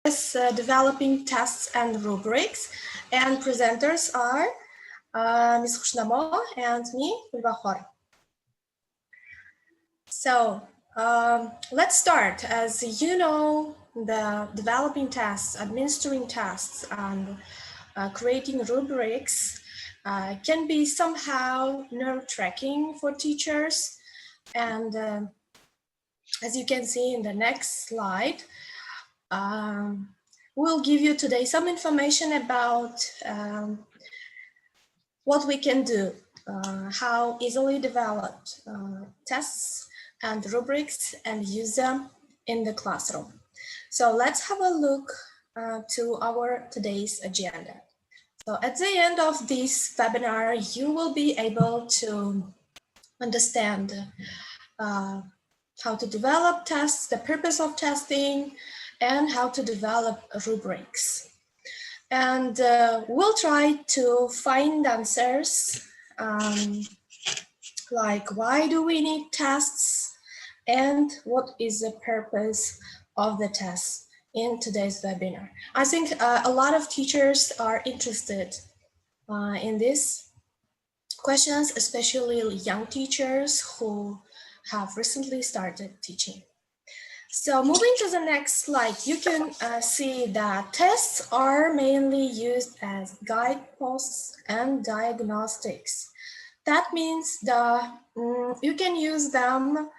Developing tests and rubrics, and presenters are Ms. Khushnamo and me, Ulbahor. So let's start. As you know, the developing tests, administering tests, and creating rubrics can be somehow nerve-wracking for teachers. And as you can see in the next slide, we'll give you today some information about what we can do, how easily developed tests and rubrics and use them in the classroom. So let's have a look to our today's agenda. So at the end of this webinar, you will be able to understand how to develop tests, the purpose of testing, and how to develop rubrics. And we'll try to find answers like why do we need tests and what is the purpose of the tests in today's webinar. I think a lot of teachers are interested in these questions, especially young teachers who have recently started teaching. So moving to the next slide, you can see that tests are mainly used as guideposts and diagnostics. That means you can use them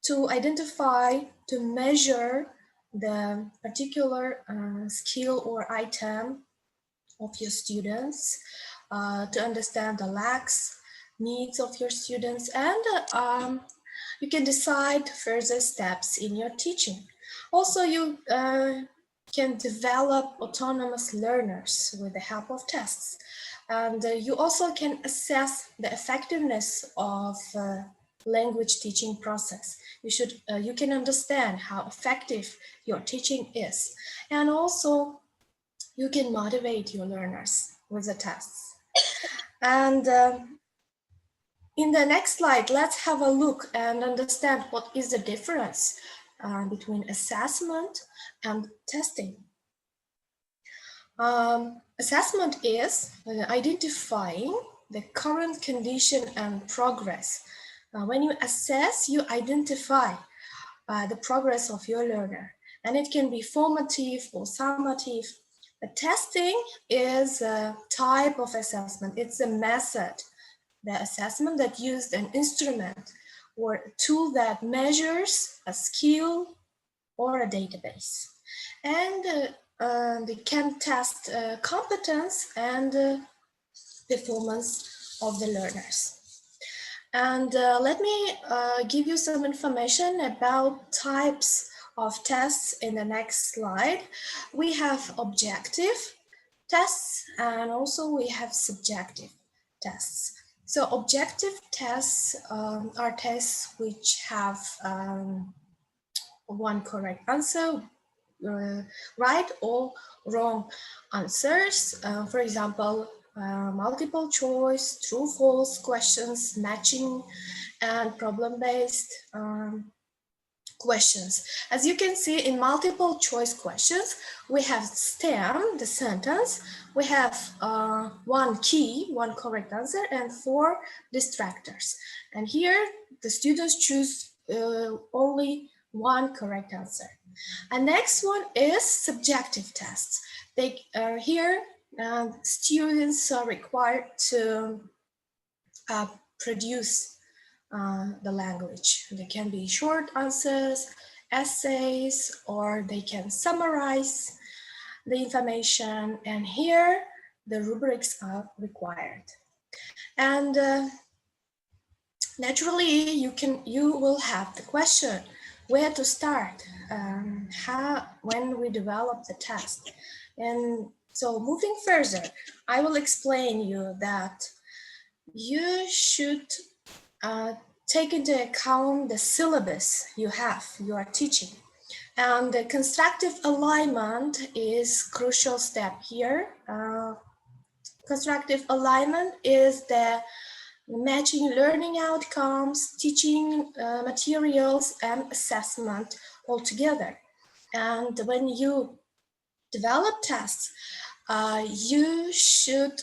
to identify, to measure the particular skill or item of your students, to understand the lacks, needs of your students, and you can decide further steps in your teaching. Also, you can develop autonomous learners with the help of tests. And you also can assess the effectiveness of language teaching process. You can understand how effective your teaching is. And also, you can motivate your learners with the tests. And in the next slide, let's have a look and understand what is the difference between assessment and testing. Assessment is identifying the current condition and progress. When you assess, you identify the progress of your learner, and it can be formative or summative. The testing is a type of assessment. It's a method. The assessment that used an instrument or a tool that measures a skill or a database. And they can test competence and performance of the learners. And let me give you some information about types of tests in the next slide. We have objective tests and also we have subjective tests. So objective tests are tests which have one correct answer, right or wrong answers. For example, multiple choice, true, false questions, matching, and problem-based questions. As you can see in multiple choice questions, we have stem, the sentence, we have one key, one correct answer, and 4 distractors. And here the students choose only one correct answer. And next one is subjective tests. Here students are required to produce the language. They can be short answers, essays, or they can summarize the information. And here the rubrics are required. And naturally, you will have the question where to start, when we develop the test. And so moving further, I will explain you that you should take into account the syllabus you are teaching. And the constructive alignment is crucial step here. Constructive alignment is the matching learning outcomes, teaching materials, and assessment all together. And when you develop tests, you should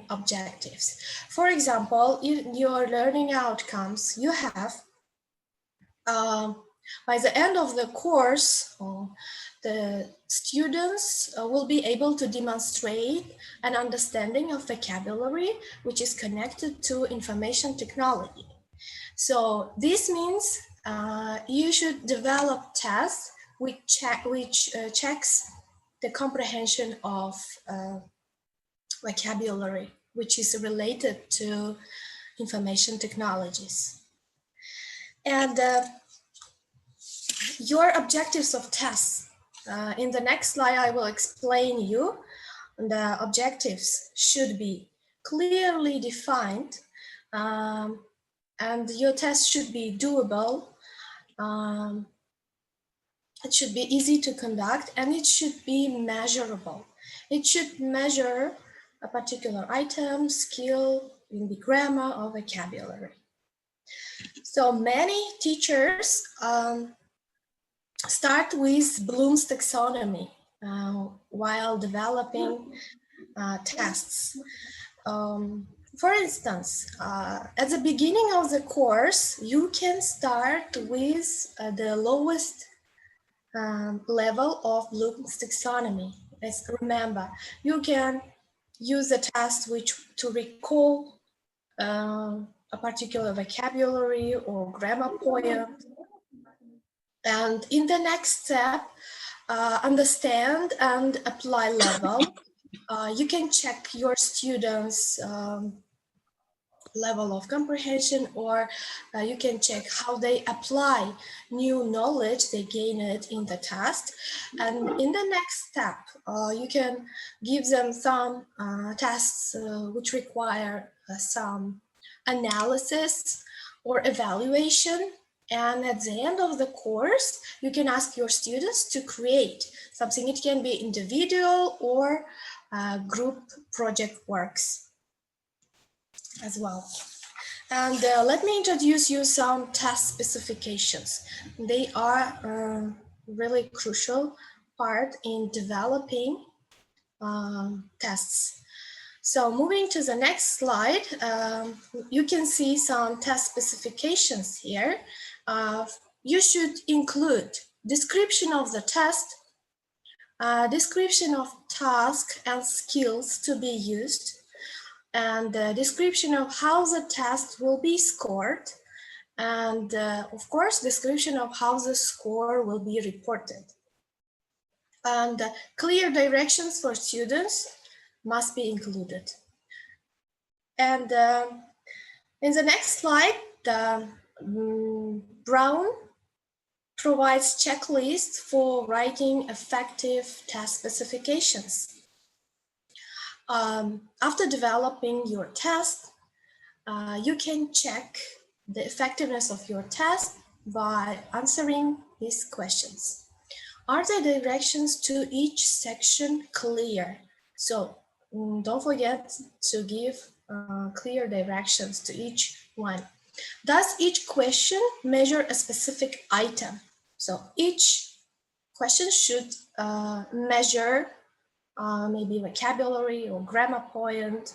objectives. For example, in your learning outcomes, you have by the end of the course, the students will be able to demonstrate an understanding of vocabulary which is connected to information technology. So this means you should develop tests which checks the comprehension of vocabulary which is related to information technologies. And your objectives of tests. In the next slide, I will explain you the objectives should be clearly defined, and your test should be doable. It should be easy to conduct, and it should be measurable. It should measure a particular item, skill, in the grammar or vocabulary. So many teachers start with Bloom's taxonomy while developing tests. For instance, at the beginning of the course, you can start with the lowest level of Bloom's taxonomy. Let's remember, you can use a test to recall a particular vocabulary or grammar poem. And in the next step, understand and apply level. You can check your students' level of comprehension, or you can check how they apply new knowledge they gained in the test. And in the next step, you can give them some tests which require some analysis or evaluation. And at the end of the course, you can ask your students to create something. It can be individual or group project works as well. And let me introduce you some test specifications. They are really crucial part in developing tests. So moving to the next slide, you can see some test specifications here. You should include description of the test, description of task and skills to be used, and the description of how the test will be scored, and of course, description of how the score will be reported. And clear directions for students must be included. And in the next slide, Brown provides checklists for writing effective test specifications. After developing your test, you can check the effectiveness of your test by answering these questions. Are the directions to each section clear? So don't forget to give clear directions to each one. Does each question measure a specific item? So each question should measure maybe vocabulary or grammar point.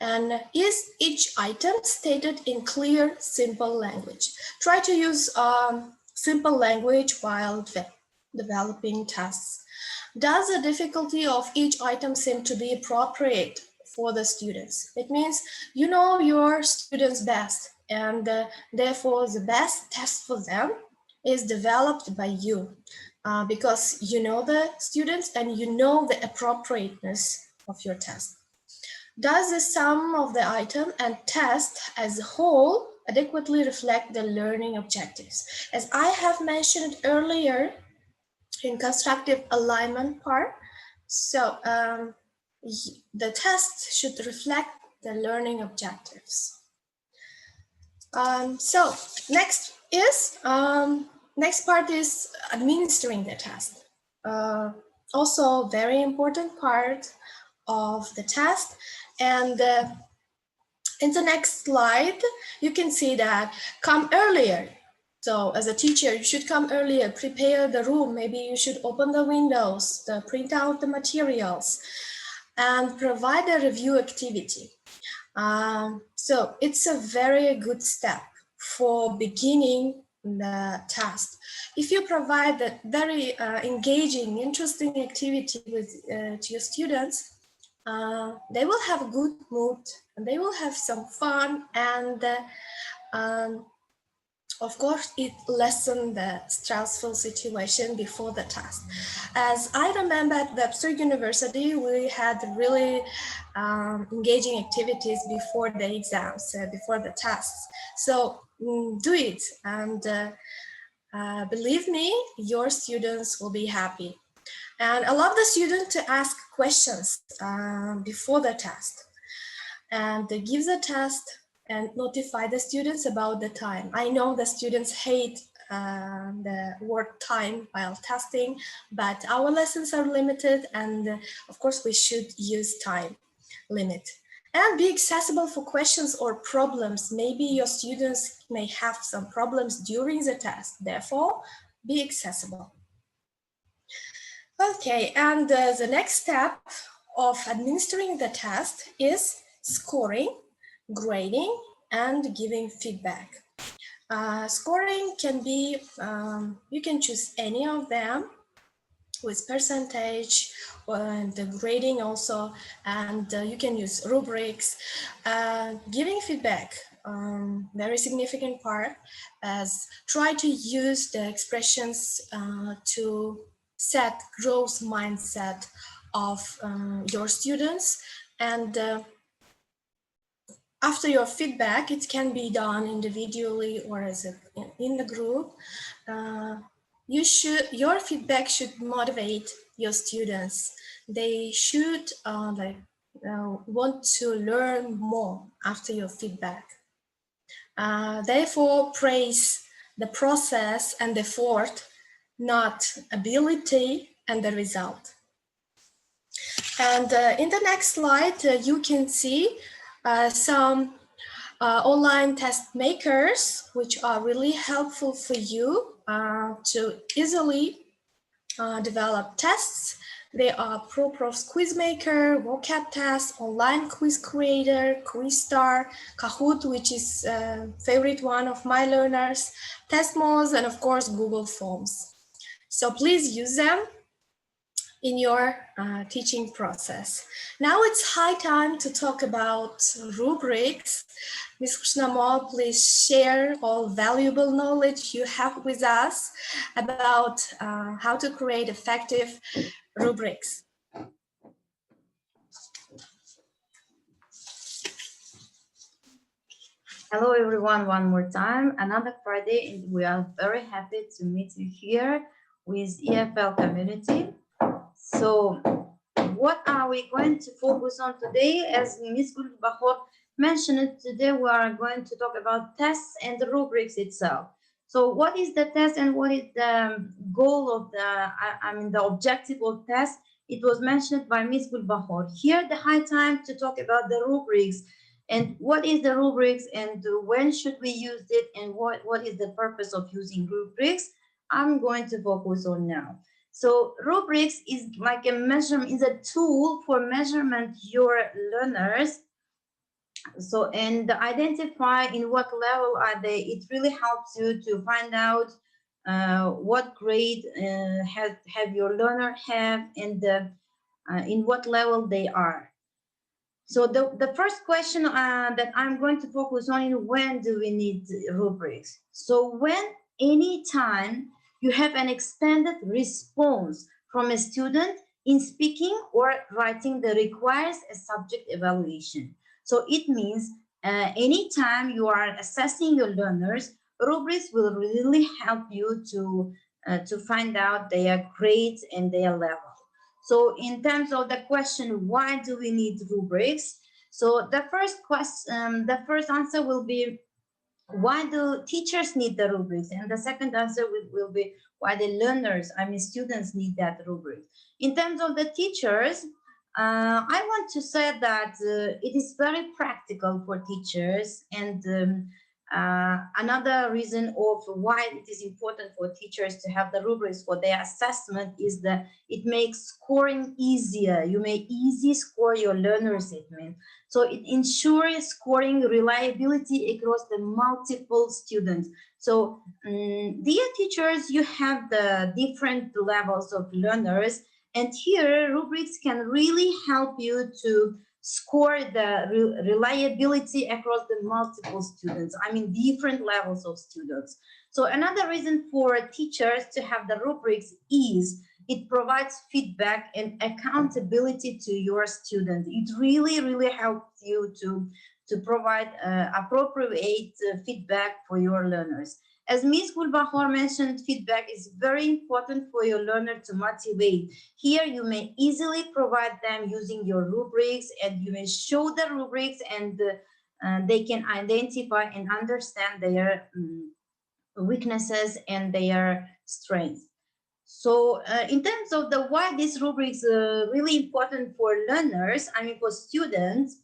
And is each item stated in clear, simple language? Try to use simple language while developing tests. Does the difficulty of each item seem to be appropriate for the students? It means you know your students best, and therefore the best test for them is developed by you because you know the students and you know the appropriateness of your test. Does the sum of the item and test as a whole adequately reflect the learning objectives? As I have mentioned earlier in constructive alignment part, so the test should reflect the learning objectives. So next part is administering the test. Also very important part of the test. And in the next slide, you can see that come earlier So as a teacher, you should come earlier, prepare the room. Maybe you should open the windows, print out the materials, and provide a review activity. So it's a very good step for beginning the task. If you provide that very engaging, interesting activity to your students, they will have a good mood, and they will have some fun, and of course, it lessened the stressful situation before the task. As I remember at the Webster University, we had really engaging activities before the exams, before the tasks. So do it, and believe me, your students will be happy. And allow the student to ask questions before the test, and give the test and notify the students about the time. I know the students hate the word time while testing, but our lessons are limited, and of course we should use time limit. And be accessible for questions or problems. Maybe your students may have some problems during the test, therefore be accessible. Okay, and the next step of administering the test is scoring, grading, and giving feedback. Scoring can be, you can choose any of them with percentage, and the grading also, and you can use rubrics. Giving feedback, very significant part, as try to use the expressions to set growth mindset of your students, and after your feedback, it can be done individually or as in the group. Your feedback should motivate your students. They should want to learn more after your feedback. Therefore, praise the process and effort, not ability and the result. And in the next slide, you can see some online test makers, which are really helpful for you to easily develop tests. They are ProProf's Quiz Maker, Vocab Test, Online Quiz Creator, Quizstar, Kahoot, which is a favorite one of my learners, Testmos, and of course Google Forms. So please use them in your teaching process. Now it's high time to talk about rubrics. Ms. Krishnamol, please share all valuable knowledge you have with us about how to create effective rubrics. Hello everyone, one more time, another Friday, and we are very happy to meet you here with EFL community. So what are we going to focus on today? As Ms. Gulbahor mentioned, today we are going to talk about tests and the rubrics itself. So what is the test and what is the goal of the objective of test? It was mentioned by Ms. Gulbahor. Here the high time to talk about the rubrics and what is the rubrics and when should we use it and what is the purpose of using rubrics. I'm going to focus on now. So rubrics is like a measurement, is a tool for measurement your learners. So and identify in what level are they. It really helps you to find out what grade have your learner have and in what level they are. So the first question that I'm going to focus on is when do we need rubrics? So when any time you have an extended response from a student in speaking or writing that requires a subject evaluation. So it means anytime you are assessing your learners, rubrics will really help you to find out their grades and their level. So in terms of the question, why do we need rubrics? So the first question, the first answer will be, why do teachers need the rubrics? And the second answer will be, why the learners, students need that rubric. In terms of the teachers, I want to say that it is very practical for teachers, and Another reason of why it is important for teachers to have the rubrics for their assessment is that it makes scoring easier. You may easily score your learners, it means. So it ensures scoring reliability across the multiple students. So dear teachers, you have the different levels of learners, and here rubrics can really help you to score the reliability across the multiple students, I mean different levels of students. So another reason for teachers to have the rubrics is it provides feedback and accountability to your students. It really helps you to provide appropriate feedback for your learners. As Ms. Gulbahor mentioned, feedback is very important for your learner to motivate. Here you may easily provide them using your rubrics, and you may show the rubrics, and they can identify and understand their weaknesses and their strengths. So in terms of the why this rubrics really important for learners, I mean for students,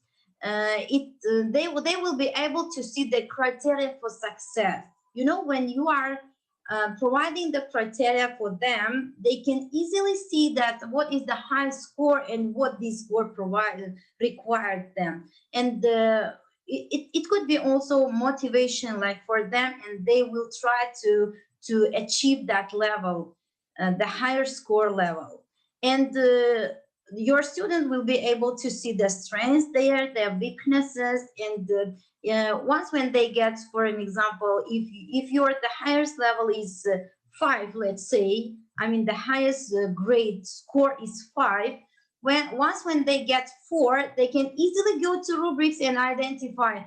they will be able to see the criteria for success. You know, when you are providing the criteria for them, they can easily see that what is the high score and what this score required them. And it could be also motivation like for them, and they will try to achieve that level, the higher score level. And your student will be able to see the strengths there, their weaknesses, and once when they get, for an example, if your the highest level is 5, let's say, I mean the highest grade score is 5, once when they get 4, they can easily go to rubrics and identify,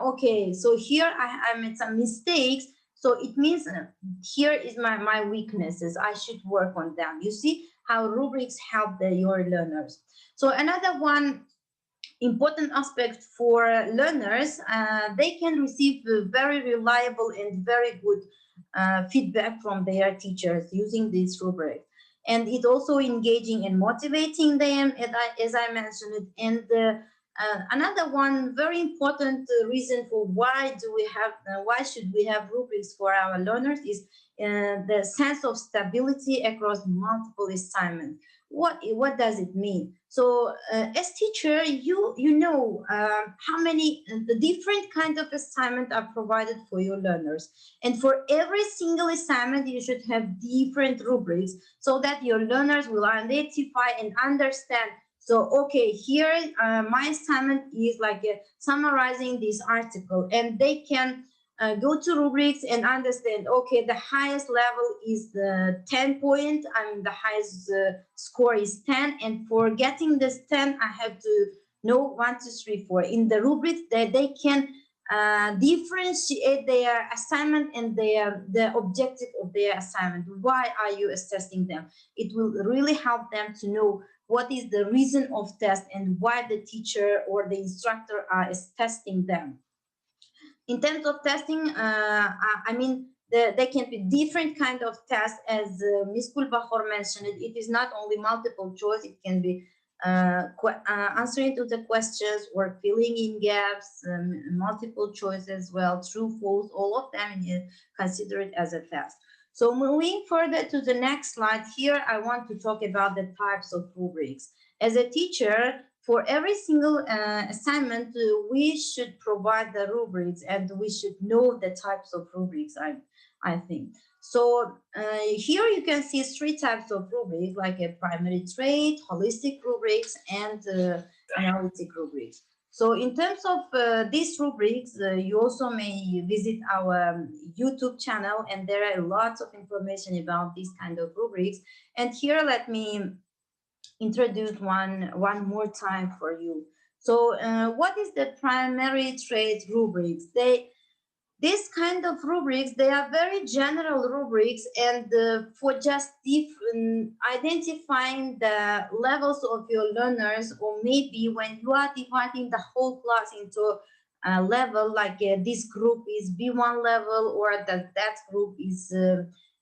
okay, so here I made some mistakes, so it means here is my weaknesses, I should work on them. You see how rubrics help your learners. So another one important aspect for learners, they can receive very reliable and very good feedback from their teachers using this rubric. And it also engaging and motivating them, as I mentioned it. And another one very important reason for why should we have rubrics for our learners is the sense of stability across multiple assignments. What does it mean? So as teacher, you know how many the different kinds of assignment are provided for your learners, and for every single assignment you should have different rubrics so that your learners will identify and understand. So okay, here my assignment is like summarizing this article, and they can go to rubrics and understand, okay, the highest level is the 10 point, I mean the highest score is 10, and for getting this 10 I have to know 1 2 3 4 in the rubrics that they can differentiate their assignment and the objective of their assignment. Why are you assessing them? It will really help them to know what is the reason of test and why the teacher or the instructor is testing them. In terms of testing, I mean, there can be different kind of tests, as Ms. Kulbahor mentioned. It is not only multiple choice, it can be answering to the questions or filling in gaps, multiple choice as well, true, false, all of them consider it as a test. So moving further to the next slide, here I want to talk about the types of rubrics. As a teacher, for every single assignment, we should provide the rubrics, and we should know the types of rubrics, I think. So here you can see 3 types of rubrics, like a primary trait, holistic rubrics, and analytic rubrics. So in terms of these rubrics, you also may visit our YouTube channel, and there are lots of information about these kind of rubrics. And here, let me introduce one more time for you. So what is the primary trait rubrics? This kind of rubrics, they are very general rubrics, and for just identifying the levels of your learners, or maybe when you are dividing the whole class into a level, like this group is B1 level, or that group is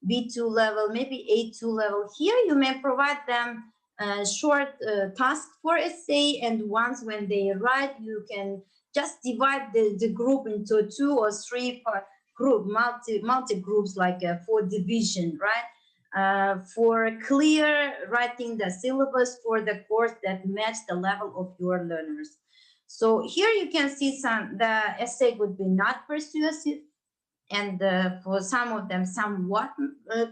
B2 level, maybe A2 level. Here you may provide them short task for essay, and once when they write, you can just divide the group into 2 or 3 group, multi groups, like for division, right? For clear writing the syllabus for the course that match the level of your learners. So here you can see the essay would be not persuasive, and for some of them somewhat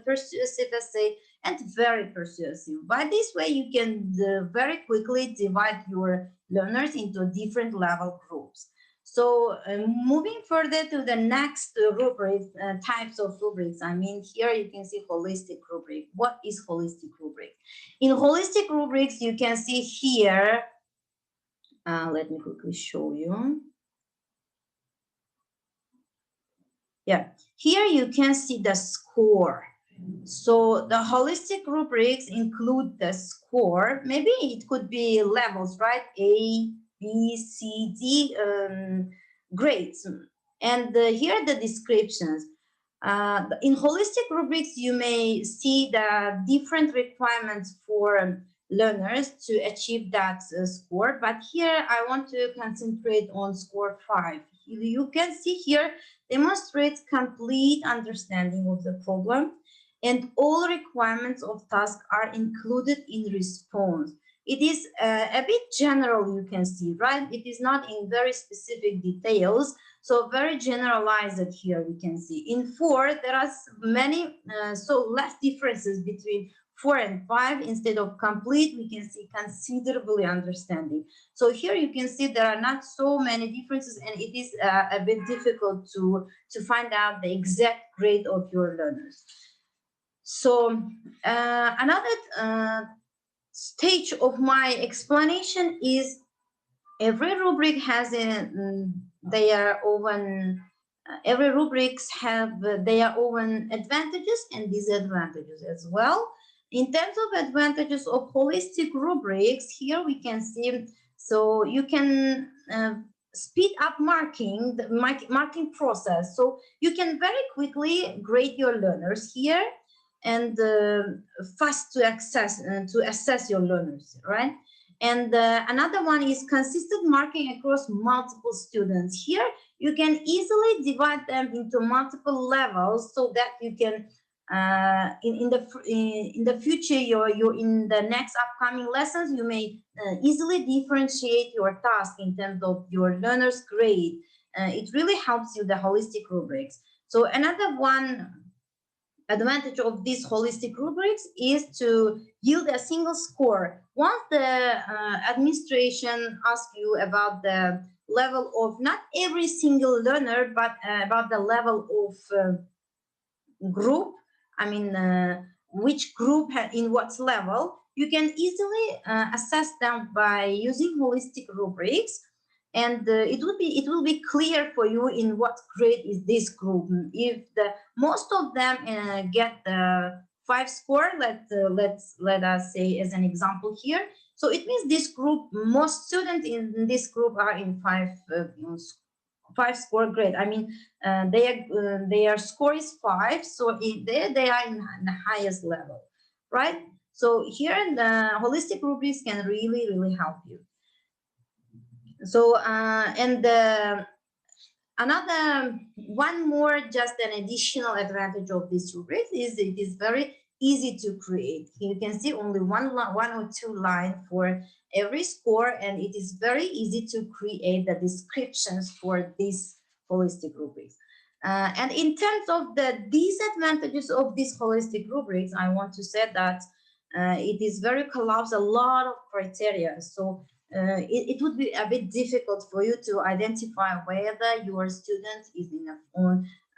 persuasive essay, and very persuasive. By this way, you can very quickly divide your learners into different level groups. So moving further to the next rubric, types of rubrics. I mean, here you can see holistic rubric. What is holistic rubric? In holistic rubrics, you can see here, let me quickly show you. Yeah, here you can see the score. So the holistic rubrics include the score. Maybe it could be levels, right? A, B, C, D grades. And here are the descriptions. In holistic rubrics, you may see the different requirements for learners to achieve that score. But here I want to concentrate on score 5. You can see here demonstrates complete understanding of the problem, and all requirements of task are included in response. It is a bit general, you can see, right? It is not in very specific details, so very generalized here we can see. In 4, there are many, so less differences between 4 and 5. Instead of complete, we can see considerably understanding. So here you can see there are not so many differences, and it is a bit difficult to find out the exact grade of your learners. So another stage of my explanation is every rubric has their own every rubrics have their own advantages and disadvantages as well. In terms of advantages of holistic rubrics, here we can see, so you can speed up the marking process. So you can very quickly grade your learners here, and fast to assess your learners, right? And another one is consistent marking across multiple students. Here you can easily divide them into multiple levels, so that you can in the future, you're in the next upcoming lessons, you may easily differentiate your task in terms of your learner's grade. It really helps you, the holistic rubrics. So another one advantage of these holistic rubrics is to yield a single score. Once the administration asks you about the level of not every single learner, but about the level of group, I mean, which group in what level, you can easily assess them by using holistic rubrics, and it will be clear for you in what grade is this group. If most of them get the 5 score, let us say as an example here, so it means this group, most students in this group are in 5 score grade. I mean, their score is 5, so they are in the highest level, right? So here the holistic rubrics can really help you. So and another one more, just an additional advantage of this rubric is it is very easy to create. You can see only one or two lines for every score, and it is very easy to create the descriptions for these holistic rubrics. And in terms of the disadvantages of these holistic rubrics, I want to say that it is very collapse a lot of criteria. So it would be a bit difficult for you to identify whether your student is in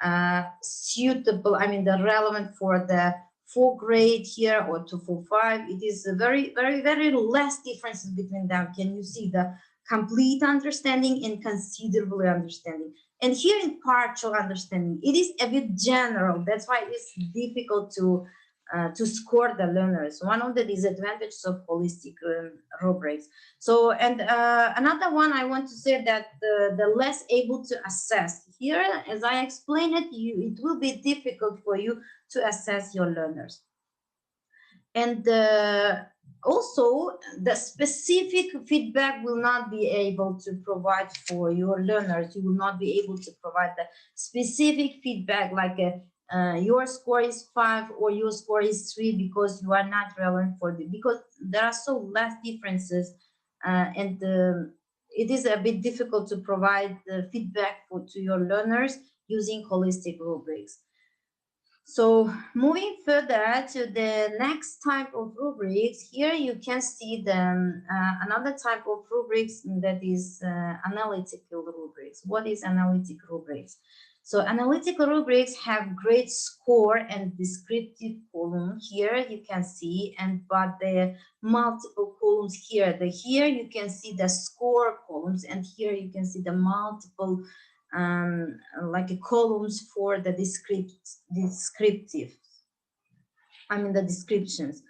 a suitable, I mean, the relevant for the 4 grade here or to 4-5. It is a very less differences between them. Can you see the complete understanding and considerable understanding? And here in partial understanding, it is a bit general. That's why it is difficult to score the learners. One of the disadvantages of holistic rubrics. So, and another one I want to say that the less able to assess. Here, as I explained it, it will be difficult for you to assess your learners. And also, the specific feedback will not be able to provide for your learners. You will not be able to provide the specific feedback like your score is 5 or your score is 3 because you are not relevant for the, because there are so less differences, and it is a bit difficult to provide the feedback to your learners using holistic rubrics. So moving further to the next type of rubrics, here you can see the another type of rubrics, that is analytical rubrics. What is analytic rubrics? So analytical rubrics have grade score and descriptive column. Here you can see, and but the multiple columns here. Here you can see the score columns, and here you can see the multiple like columns for the descriptive, the descriptions.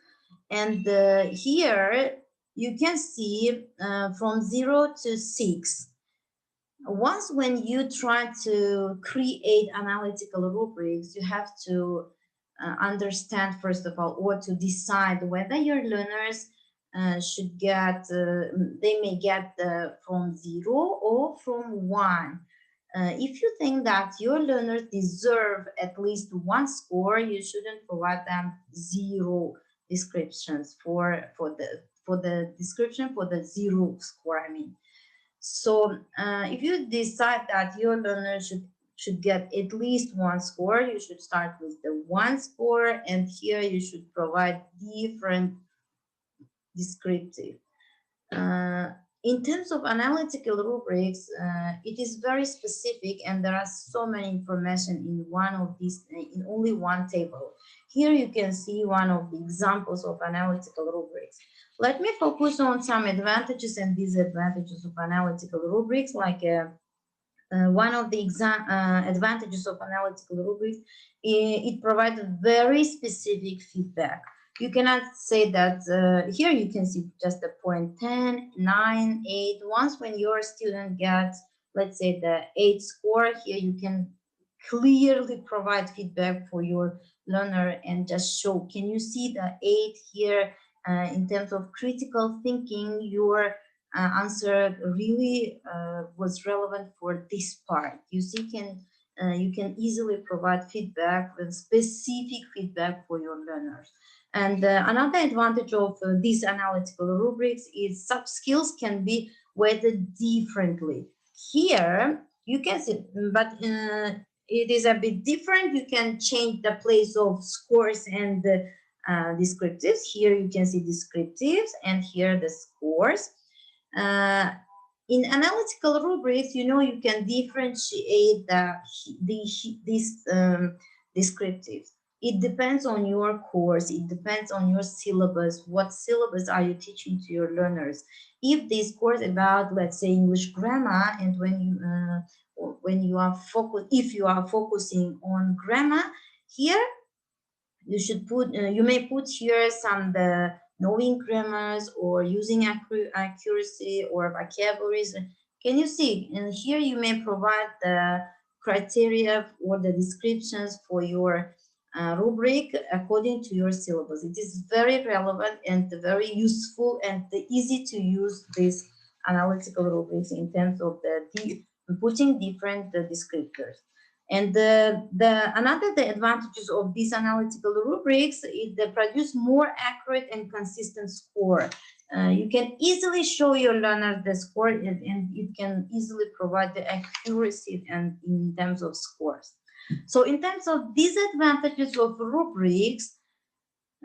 And here you can see from 0 to 6. Once when you try to create analytical rubrics, you have to understand, first of all, or to decide whether your learners should get, they may get from 0 or from 1. If you think that your learners deserve at least 1 score, you shouldn't provide them 0 descriptions for the description for the 0 score. So if you decide that your learners should get at least 1 score, you should start with the 1 score, and here you should provide different descriptive. In terms of analytical rubrics, it is very specific, and there are so many information in one of these, in only one table. Here you can see one of the examples of analytical rubrics. Let me focus on some advantages and disadvantages of analytical rubrics. Like one of the advantages of analytical rubrics, it provides very specific feedback. You cannot say that here you can see just the point 10, 9, 8. Once when your student gets, let's say, the 8 score, here you can clearly provide feedback for your learner and just show, can you see the 8 here? In terms of critical thinking, your answer really was relevant for this part. You see, you can easily provide feedback with specific feedback for your learners. And another advantage of these analytical rubrics is sub skills can be weighted differently. Here you can see, but it is a bit different. You can change the place of scores and descriptives. Here you can see descriptives, and here the scores. In analytical rubrics, you can differentiate these descriptives. It depends on your course. It depends on your syllabus. What syllabus are you teaching to your learners? If this course about, let's say, English grammar, and when you are if you are focusing on grammar, here you should put, you may put here some the knowing grammars or using accuracy or vocabularies. Can you see? And here you may provide the criteria or the descriptions for your rubric according to your syllabus. It is very relevant and very useful and easy to use these analytical rubrics in terms of the putting different descriptors. And the advantages of these analytical rubrics is they produce more accurate and consistent score. You can easily show your learners the score, and it can easily provide the accuracy and in terms of scores. So in terms of disadvantages of rubrics,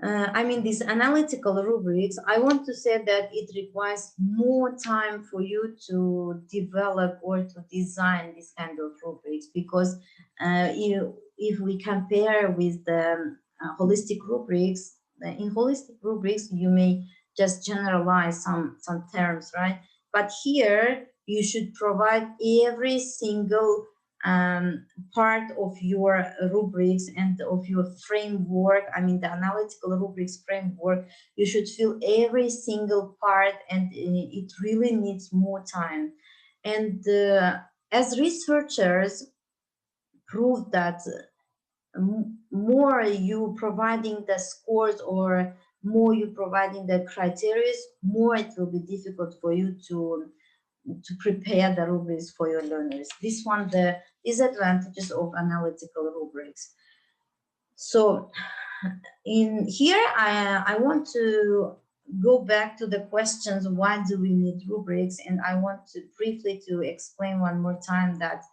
these analytical rubrics, I want to say that it requires more time for you to develop or to design this kind of rubrics, because if we compare with the holistic rubrics, in holistic rubrics, you may just generalize some terms, right? But here, you should provide every single part of your rubrics and of your framework. The analytical rubrics framework, you should fill every single part, and it really needs more time. And as researchers prove that more you providing the scores or more you're providing the criteria, more it will be difficult for you to prepare the rubrics for your learners. This one, the disadvantages of analytical rubrics. So in here, I want to go back to the questions, why do we need rubrics? And I want to briefly to explain one more time that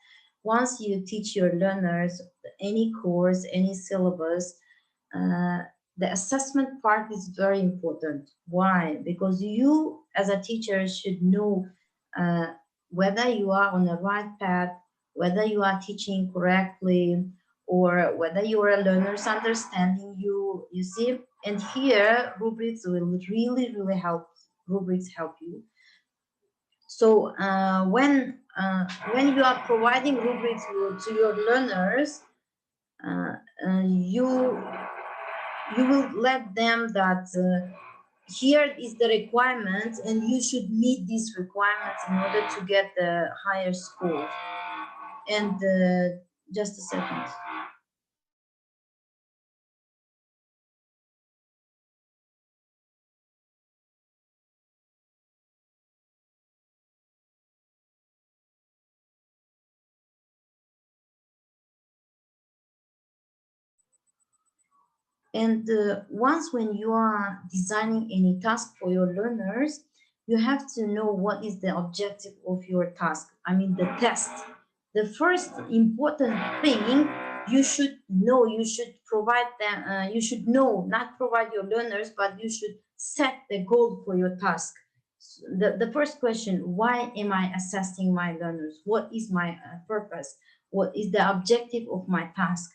once you teach your learners any course, any syllabus, the assessment part is very important. Why? Because you as a teacher should know whether you are on the right path, whether you are teaching correctly, or whether your learners understanding you, you see. And here rubrics will really help. Rubrics help you. So when you are providing rubrics to your learners, you will let them that here is the requirement and you should meet these requirements in order to get the higher score. And just a second. And once when you are designing any task for your learners, you have to know what is the objective of your task. I mean, the test. The first important thing you should know, you should provide them, you should know, not provide your learners, but you should set the goal for your task. The first question, why am I assessing my learners? What is my purpose? What is the objective of my task?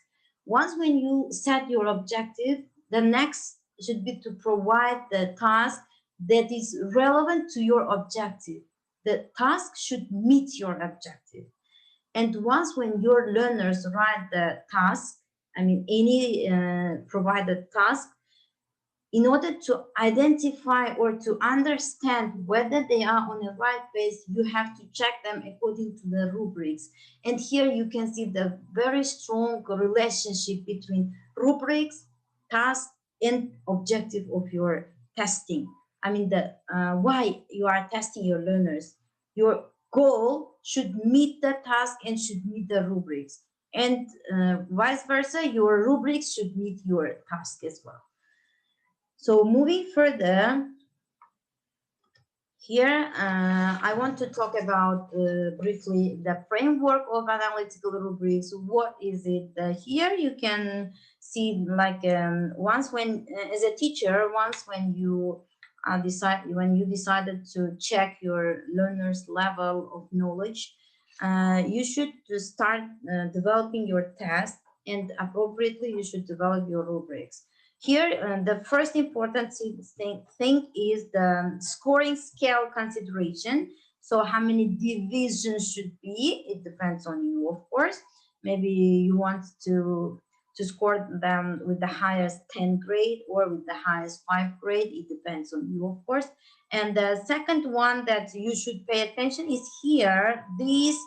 Once when you set your objective, the next should be to provide the task that is relevant to your objective. The task should meet your objective. And once when your learners write the task, I mean any provided task, in order to identify or to understand whether they are on the right pace, you have to check them according to the rubrics. And here you can see the very strong relationship between rubrics, task, and objective of your testing. I mean, the why you are testing your learners. Your goal should meet the task and should meet the rubrics. And vice versa, your rubrics should meet your task as well. So moving further, here I want to talk about briefly the framework of analytical rubrics. What is it? Here you can see like once when as a teacher, once when you decided to check your learners' level of knowledge, you should start developing your test, and appropriately you should develop your rubrics. Here, the first important thing is the scoring scale consideration. So how many divisions should be? It depends on you, of course. Maybe you want to score them with the highest 10 grade or with the highest 5 grade. It depends on you, of course. And the second one that you should pay attention is here, this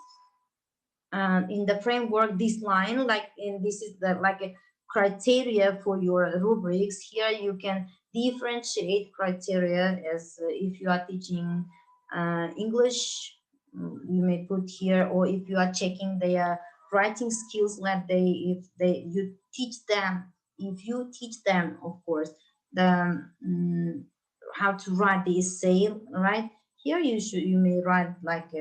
in the framework, this line, like, and this is the like a criteria for your rubrics. Here you can differentiate criteria as if you are teaching English, you may put here, or if you are checking their writing skills, like you teach them, if you teach them, of course, the how to write the essay, right? Here you may write like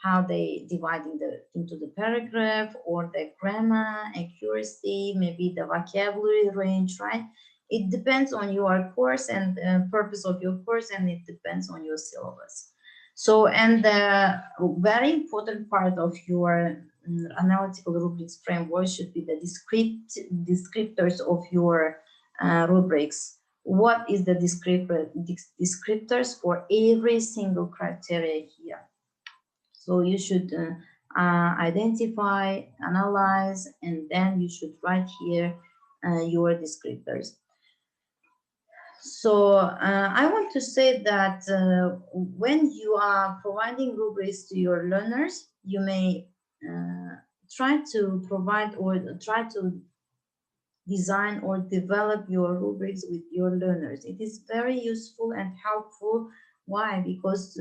how they divide into the paragraph, or the grammar accuracy, maybe the vocabulary range, right? It depends on your course and purpose of your course, and it depends on your syllabus. So, and the very important part of your analytical rubrics framework should be the descriptors of your rubrics. What is the descriptors for every single criteria here? So you should identify, analyze, and then you should write here your descriptors. So I want to say that when you are providing rubrics to your learners, you may try to provide or try to design or develop your rubrics with your learners. It is very useful and helpful. Why? Because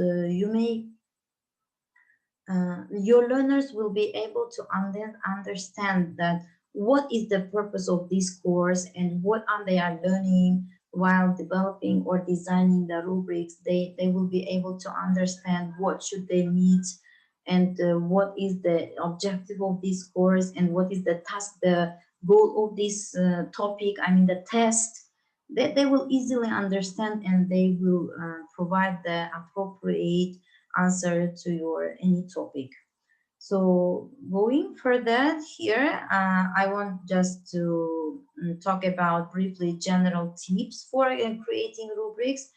your learners will be able to understand that what is the purpose of this course and what are they are learning while developing or designing the rubrics. They will be able to understand what should they meet and what is the objective of this course and what is the task, the goal of this topic, I mean the test. They will easily understand and they will provide the appropriate answer to your any topic. So going further here, I want just to talk about briefly general tips for creating rubrics.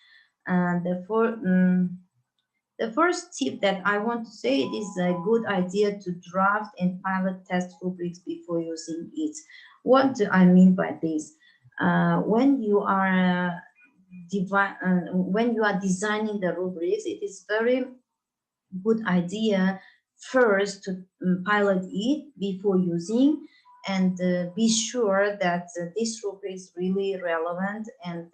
And the first tip that I want to say, it is a good idea to draft and pilot test rubrics before using it. What do I mean by this? When you are designing the rubrics, it is very good idea first to pilot it before using and be sure that this rubric is really relevant, and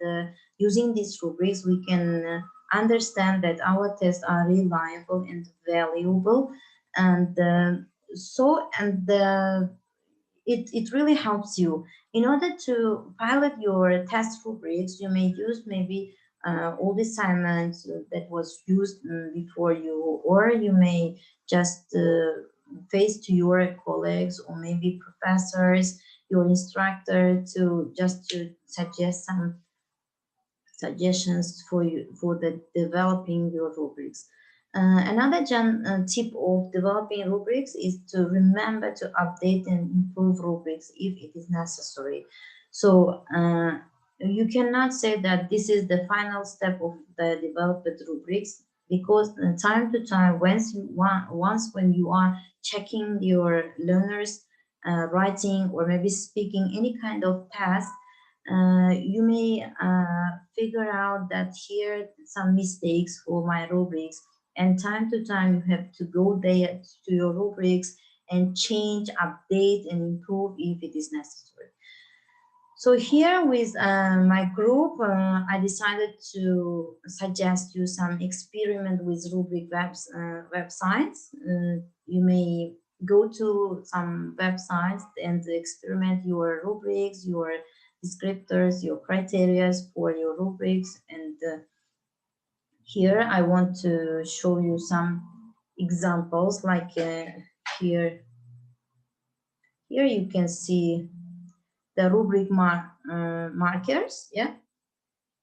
using these rubrics we can understand that our tests are reliable and valuable, and it really helps you. In order to pilot your test rubrics, you may use maybe all the assignments that was used before you, or you may just face to your colleagues or maybe professors, your instructor, to suggest some suggestions for you for the developing your rubrics. Another tip of developing rubrics is to remember to update and improve rubrics if it is necessary. So you cannot say that this is the final step of the developed rubrics, because time to time, once when you are checking your learners writing or maybe speaking any kind of task, you may figure out that here some mistakes for my rubrics, and time to time you have to go there to your rubrics and change, update and improve if it is necessary. So here with my group, I decided to suggest you some experiment with rubric websites. You may go to some websites and experiment your rubrics, your descriptors, your criteria for your rubrics. And here I want to show you some examples, like here you can see the rubric markers. Yeah,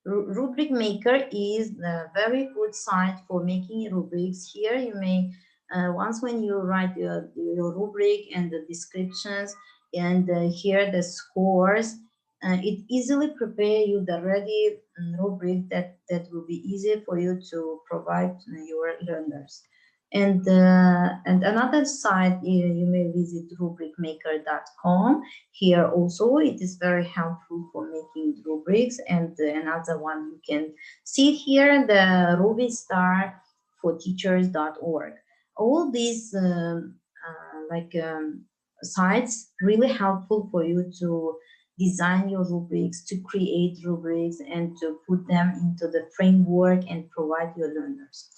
Rubric Maker is a very good site for making rubrics. Here you may, once when you write your rubric and the descriptions, and here the scores, it easily prepare you the ready rubric that will be easy for you to provide your learners. And another site, you may visit rubricmaker.com. Here also it is very helpful for making rubrics. And another one you can see here, the Ruby Star for teachers.org. All these sites really helpful for you to design your rubrics, to create rubrics, and to put them into the framework and provide your learners.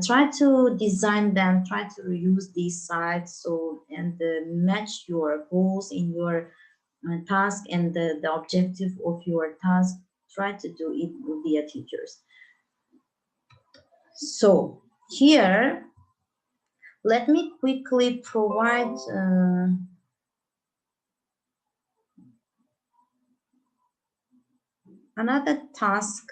Try to design them, try to reuse these sites and match your goals in your task and the objective of your task. Try to do it with your teachers. So here, let me quickly provide another task.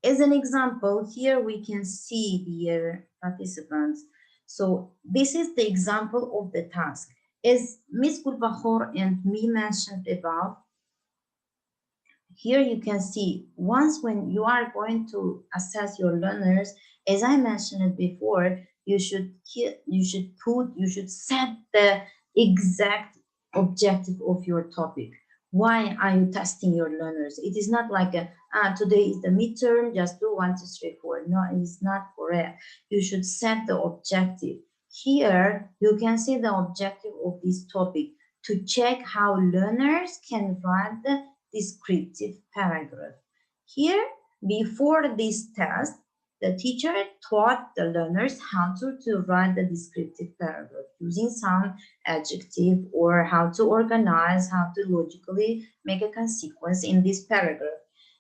As an example, here we can see the participants. So this is the example of the task. As Ms. Gulbahor and me mentioned above, here you can see, once when you are going to assess your learners, as I mentioned before, you should set the exact objective of your topic. Why are you testing your learners? It is not like today is the midterm, just do 1, 2, 3, 4. No, it is not correct. You should set the objective. Here, you can see the objective of this topic to check how learners can write the descriptive paragraph. Here, before this test, the teacher taught the learners how to write the descriptive paragraph using some adjective or how to organize, how to logically make a consequence in this paragraph.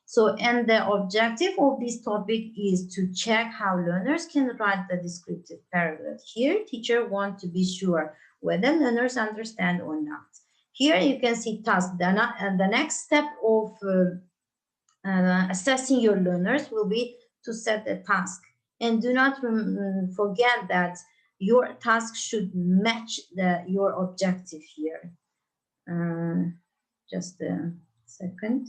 So, and the objective of this topic is to check how learners can write the descriptive paragraph. Here, teacher wants to be sure whether learners understand or not. Here you can see task. The next step of assessing your learners will be to set a task. And do not forget that your task should match your objective here. Just a second.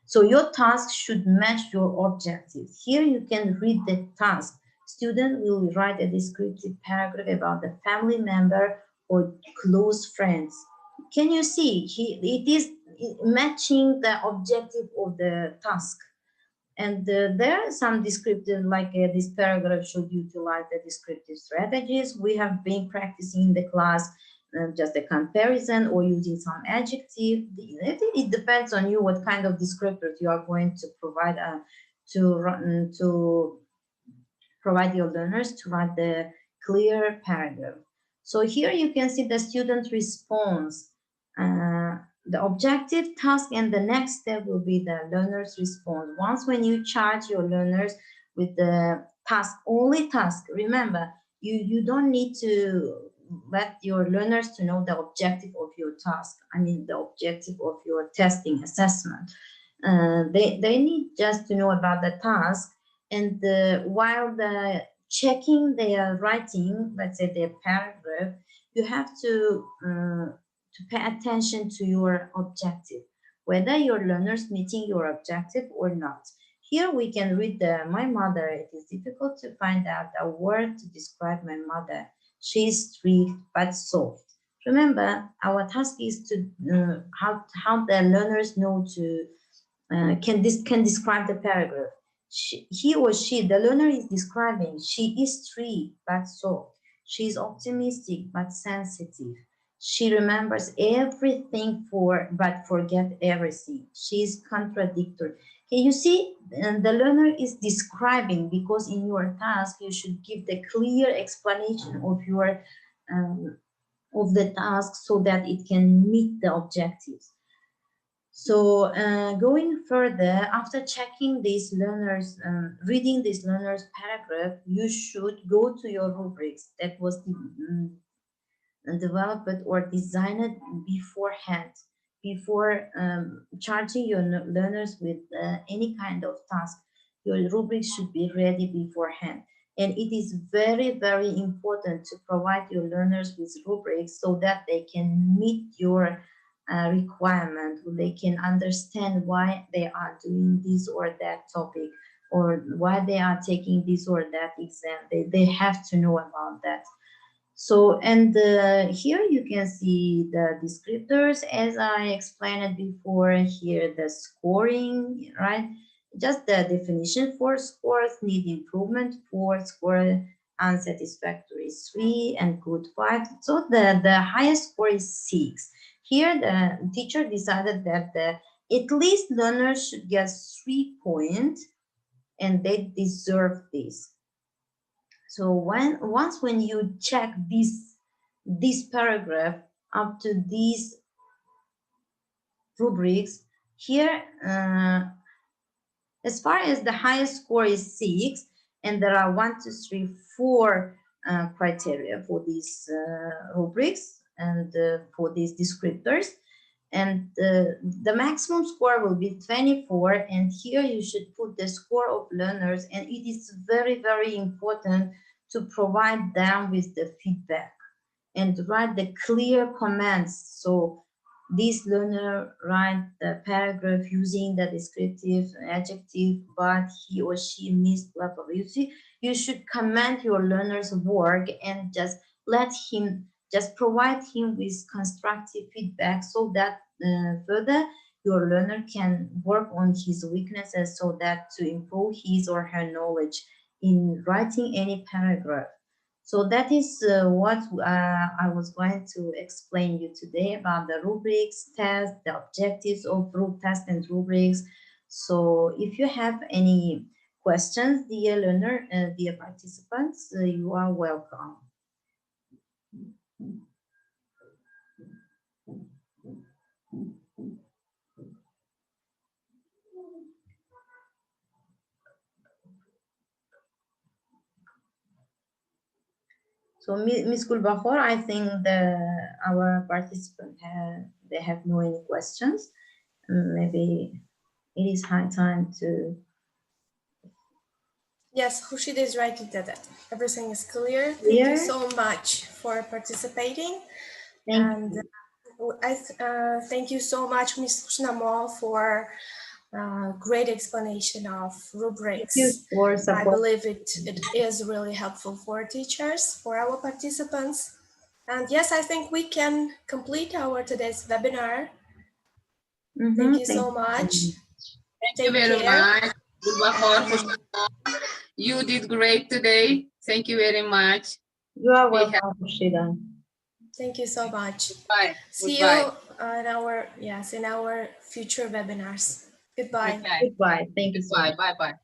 So your task should match your objectives. Here you can read the task. Student will write a descriptive paragraph about the family member or close friends. Can you see? It is matching the objective of the task. And there are some descriptive, like this paragraph should utilize the descriptive strategies. We have been practicing in the class just a comparison or using some adjective. It depends on you what kind of descriptors you are going to provide to provide your learners to write the clear paragraph. So here you can see the student response. The objective, task, and the next step will be the learner's response. Once when you charge your learners with the task, only task, remember, you don't need to let your learners to know the objective of your task. I mean, the objective of your testing assessment. They need just to know about the task, and while the checking their writing, let's say their paragraph, you have to pay attention to your objective, whether your learners meeting your objective or not. Here we can read my mother. It is difficult to find out a word to describe my mother. She is strict but soft. Remember, our task is to how the learners know to can describe the paragraph. He or she, the learner is describing. She is strict but soft. She is optimistic but sensitive. She remembers everything but forget everything. She is contradictory. Okay, you see, the learner is describing, because in your task you should give the clear explanation of your of the task so that it can meet the objectives. So going further, after checking these learners, reading this learner's paragraph, you should go to your rubrics that was developed or designed beforehand, before charging your learners with any kind of task. Your rubrics should be ready beforehand. And it is very, very important to provide your learners with rubrics so that they can meet your requirement. They can understand why they are doing this or that topic, or why they are taking this or that exam. They have to know about that. So, and here you can see the descriptors as I explained it before. Here the scoring, right? Just the definition: for scores, need improvement 4, score unsatisfactory 3, and good 5. So the highest score is 6. Here the teacher decided that at least learners should get 3 points, and they deserve this. So once when you check this paragraph up to these rubrics, here as far as the highest score is 6, and there are 1, 2, 3, 4 criteria for these rubrics and for these descriptors, and the maximum score will be 24. And here you should put the score of learners, and it is very, very important to provide them with the feedback and write the clear comments. So this learner write the paragraph using the descriptive adjective, but he or she missed blah blah blah. You see, you should comment your learner's work and just provide him with constructive feedback, so that further your learner can work on his weaknesses, so that to improve his or her knowledge in writing any paragraph. So that is what I was going to explain you today about the rubrics test, the objectives of test and rubrics. So if you have any questions, dear learner, dear participants, you are welcome. So Ms. Kulbakor, I think our participants have no any questions. Maybe it is high time to. Yes, Hushid is right that everything is clear. Thank you so much for participating. Thank you. Thank you so much, Ms. Kushnamol, for great explanation of rubrics. Thank you for support. I believe it is really helpful for teachers, for our participants. And yes, I think we can complete our today's webinar. Thank you so much. Thank you very much. You did great today. Thank you very much. You are welcome, Shida. Thank you so much. Bye. See you in our future webinars. Goodbye. Goodbye. Thank you. Bye. Bye. Bye.